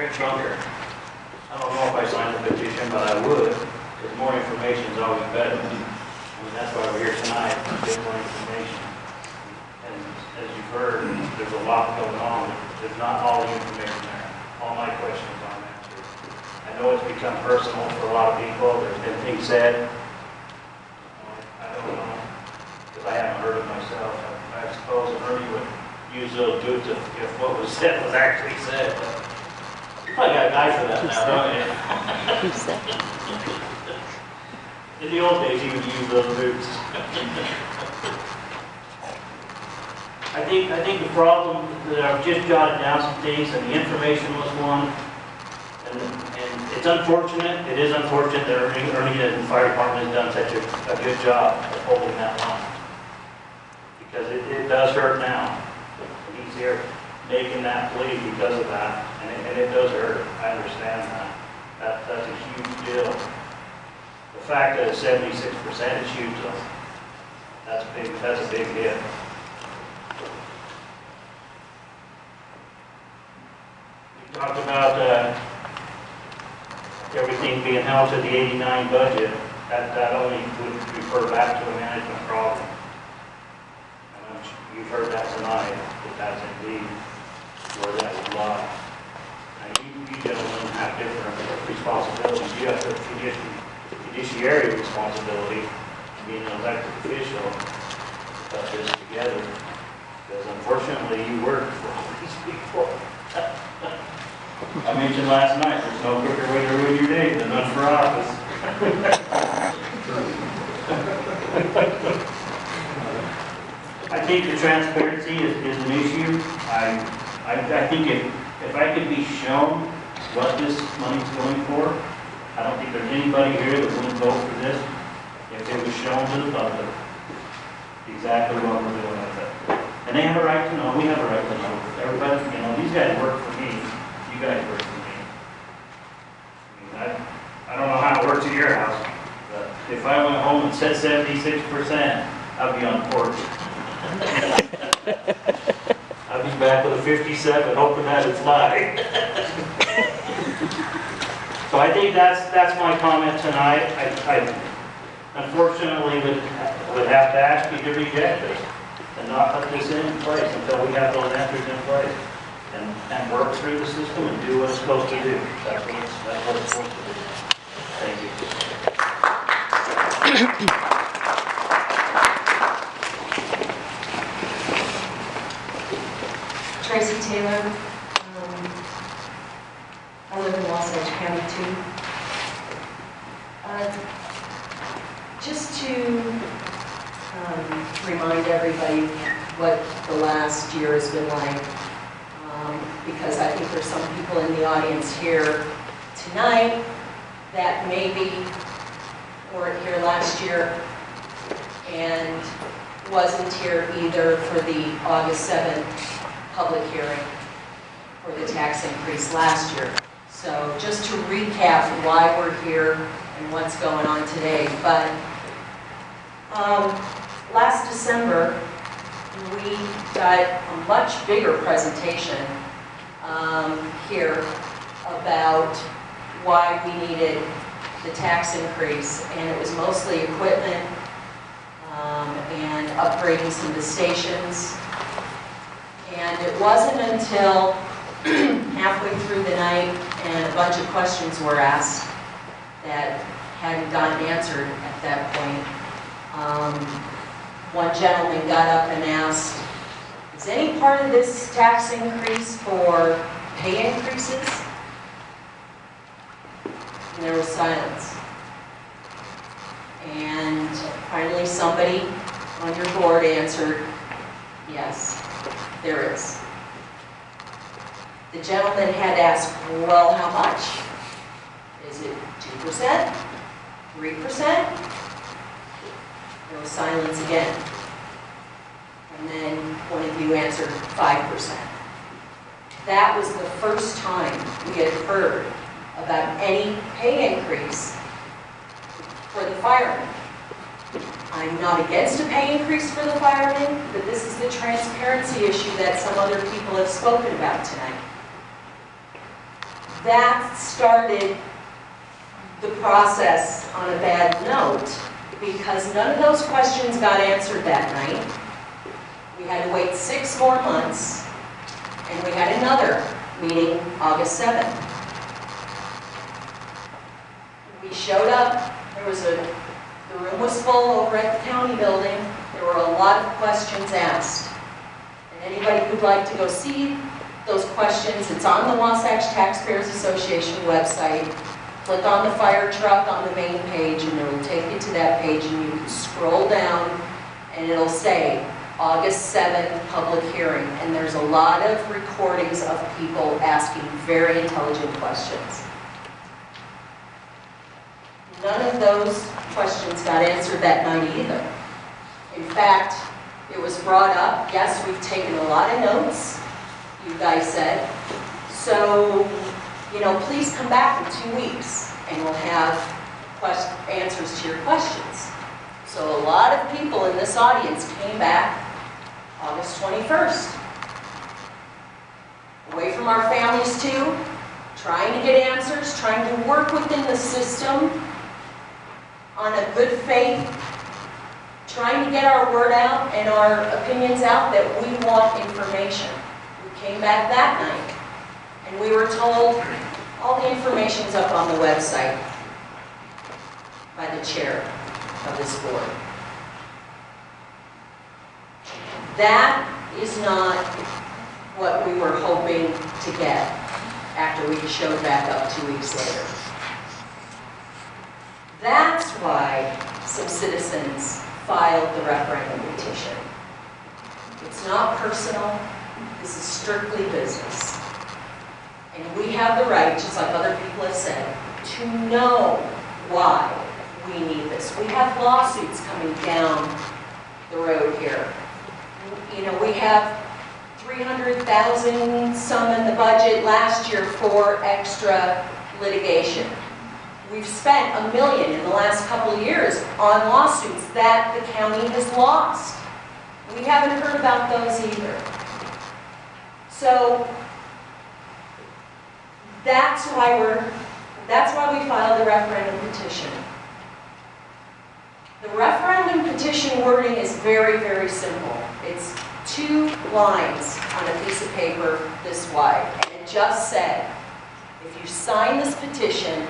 Eric Bunker. I don't know if I signed the petition, but I would, because more information is always better. I mean, that's why we're here tonight, to get more information. And as you've heard, there's a lot going on. There's not all the information there. All my questions aren't answered. I know it's become personal for a lot of people. There's been things said. I don't know, because I haven't heard it myself. I suppose Ernie would use those dudes if what was said was actually said. You probably got a guy for that now, don't you? In the old days, he would use those dudes. I think the problem that I've just jotted down some things, and the information was one. And it's unfortunate. It is unfortunate that Ernie and the fire department has done such a good job of holding that line, because it does hurt now. He's here making that plea because of that, and it does hurt. I understand that. That's a huge deal. The fact that it's 76% is huge, though. That's big. That's a big hit. We talked about everything being held to the '89 budget. That only would refer back to a management problem. You've heard that tonight, that that's indeed where that would lie. Now, you gentlemen have different responsibilities. You have the fiduciary responsibility, being an elected official, to put this together. Because unfortunately, you work for all these people. I mentioned last night, there's no quicker way to ruin your day than run for office. I think the transparency is an issue. I think if I could be shown what this money's going for, I don't think there's anybody here that wouldn't vote for this if it was shown to the public exactly what we're doing with it. And they have a right to know. We have a right to know. Everybody, these guys work for me. You guys work for me. I don't know how it works at your house, but if I went home and said 76%, I'd be on porch. I'll be back with a 57, hoping that it's live. So I think that's my comment tonight. I unfortunately would have to ask you to reject this and not put this in place until we have those answers in place and work through the system and do what it's supposed to do. That's what it's supposed to do. Thank you. Tracy Taylor. I live in Wasatch County too. Just to remind everybody what the last year has been like, because I think there's some people in the audience here tonight that maybe weren't here last year and wasn't here either for the August 7th public hearing for the tax increase last year. So just to recap why we're here and what's going on today. But last December, we got a much bigger presentation here about why we needed the tax increase, and it was mostly equipment and upgrading some of the stations. And it wasn't until halfway through the night and a bunch of questions were asked that hadn't gotten answered at that point. One gentleman got up and asked, is any part of this tax increase for pay increases? And there was silence. And finally somebody on your board answered, yes, there is. The gentleman had asked, well, how much? Is it 2%? 3%? There was silence again. And then one of you answered 5%. That was the first time we had heard about any pay increase for the firemen. I'm not against a pay increase for the firemen, but this is the transparency issue that some other people have spoken about tonight. that started the process on a bad note because none of those questions got answered that night. We had to wait 6 more months, and we had another meeting August 7th. We showed up, the room was full over at the county building. There were a lot of questions asked. And anybody who'd like to go see those questions, it's on the Wasatch Taxpayers Association website. Click on the fire truck on the main page and it will take you to that page, and you can scroll down and it'll say August 7th public hearing, and there's a lot of recordings of people asking very intelligent questions. None of those questions got answered that night either. In fact, it was brought up, yes, we've taken a lot of notes, you guys said, so, please come back in 2 weeks and we'll have answers to your questions. So a lot of people in this audience came back August 21st. Away from our families too, trying to get answers, trying to work within the system on a good faith, trying to get our word out and our opinions out that we want information. We came back that night and we were told all the information's up on the website by the chair of this board. That is not what we were hoping to get after we showed back up 2 weeks later. That's why some citizens filed the referendum petition. It's not personal, this is strictly business. And we have the right, just like other people have said, to know why we need this. We have lawsuits coming down the road here. We have 300,000 some in the budget last year for extra litigation. We've spent $1 million in the last couple of years on lawsuits that the county has lost. We haven't heard about those either. So that's why we filed the referendum petition. The referendum petition wording is very, very simple. It's 2 lines on a piece of paper this wide, and it just said, if you sign this petition,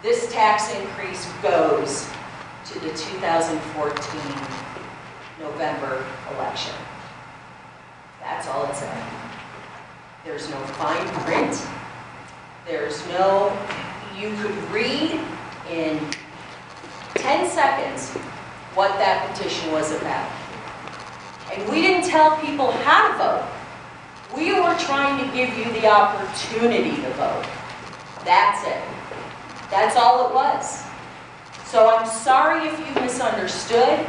this tax increase goes to the 2014 November election. That's all it said. There's no fine print. There's no, you could read in 10 seconds what that petition was about. And we didn't tell people how to vote. We were trying to give you the opportunity to vote. That's it. That's all it was. So I'm sorry if you misunderstood,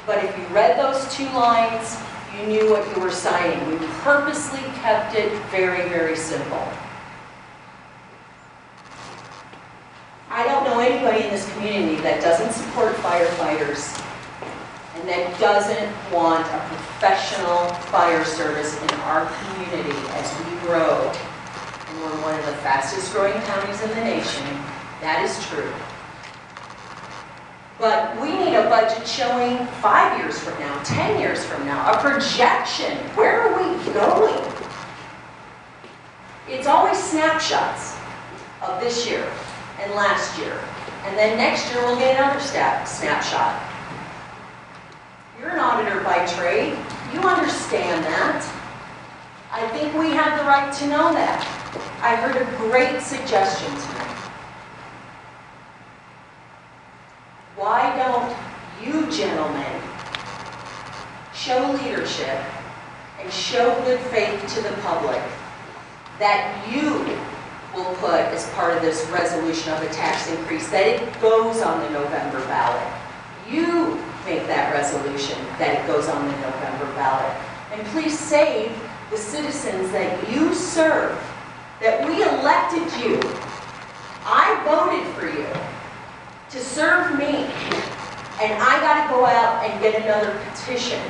but if you read those 2 lines, you knew what you were signing. We purposely kept it very, very simple. I don't know anybody in this community that doesn't support firefighters and that doesn't want a professional fire service in our community as we grow. And we're one of the fastest growing counties in the nation. That is true. But we need a budget showing 5 years from now, 10 years from now, a projection. Where are we going? It's always snapshots of this year and last year. And then next year we'll get another snapshot. You're an auditor by trade. You understand that. I think we have the right to know that. I heard a great suggestion tonight. Why don't you gentlemen show leadership and show good faith to the public that you will put as part of this resolution of a tax increase, that it goes on the November ballot. You make that resolution that it goes on the November ballot. And please save the citizens that you serve, that we elected you. I voted for you to serve me, and I got to go out and get another petition.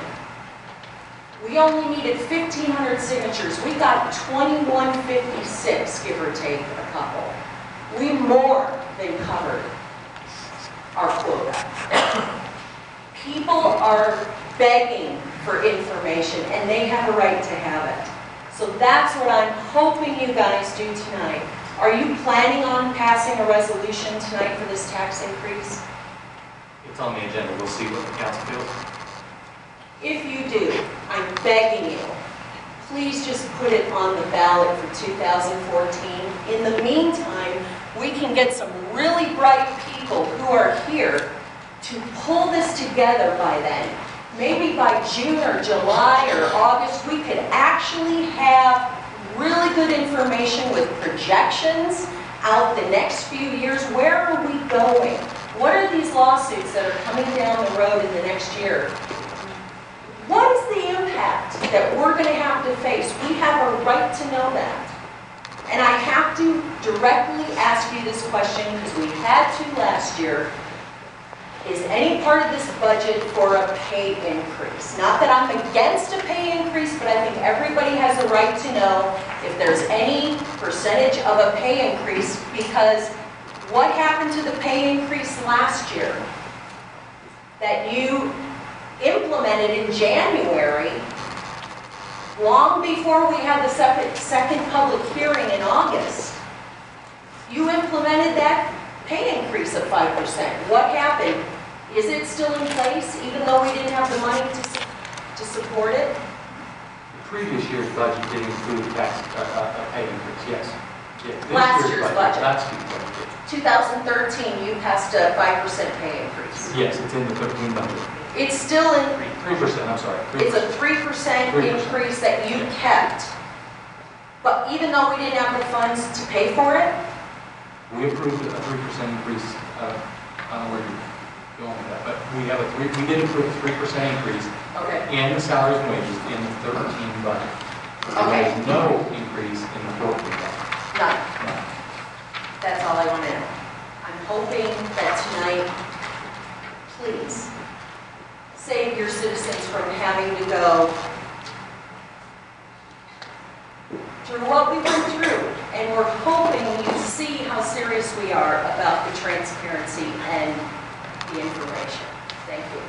We only needed 1,500 signatures. We got 2,156, give or take a couple. We more than covered our quota. People are begging for information, and they have a right to have it. So that's what I'm hoping you guys do tonight. Are you planning on passing a resolution tonight for this tax increase? It's on the agenda. We'll see what the council feels. If you do, I'm begging you, please just put it on the ballot for 2014. In the meantime, we can get some really bright people who are here to pull this together by then. Maybe by June or July or August, we could actually have really good information with projections out the next few years. Where are we going? What are these lawsuits that are coming down the road in the next year? What is the impact that we're going to have to face? We have a right to know that. And I have to directly ask you this question because we had to last year. Is any part of this budget for a pay increase? Not that I'm against a pay increase, but I think everybody has a right to know if there's any percentage of a pay increase, because what happened to the pay increase last year that you implemented in January, long before we had the second public hearing in August? You implemented that pay increase of 5%. What happened? Is it still in place, even though we didn't have the money to support it? The previous year's budget did include a pay increase, yes. Yeah, this Last year's budget. Last year's budget. 2013, you passed a 5% pay increase. Yes, it's in the 13 budget. It's still in, 3%, I'm sorry. 3%. it's a 3% increase that you kept. But even though we didn't have the funds to pay for it? We approved a 3% increase. I don't know where you're going with that, but we did approve a 3% increase Okay. in the salaries and wages in the 13 budget. Okay. There was no increase in the 14 budget. None. No. That's all I want to know. I'm hoping that tonight, please, save your citizens from having to go through what we went through. And we're hoping you see how serious we are about the transparency and the information. Thank you.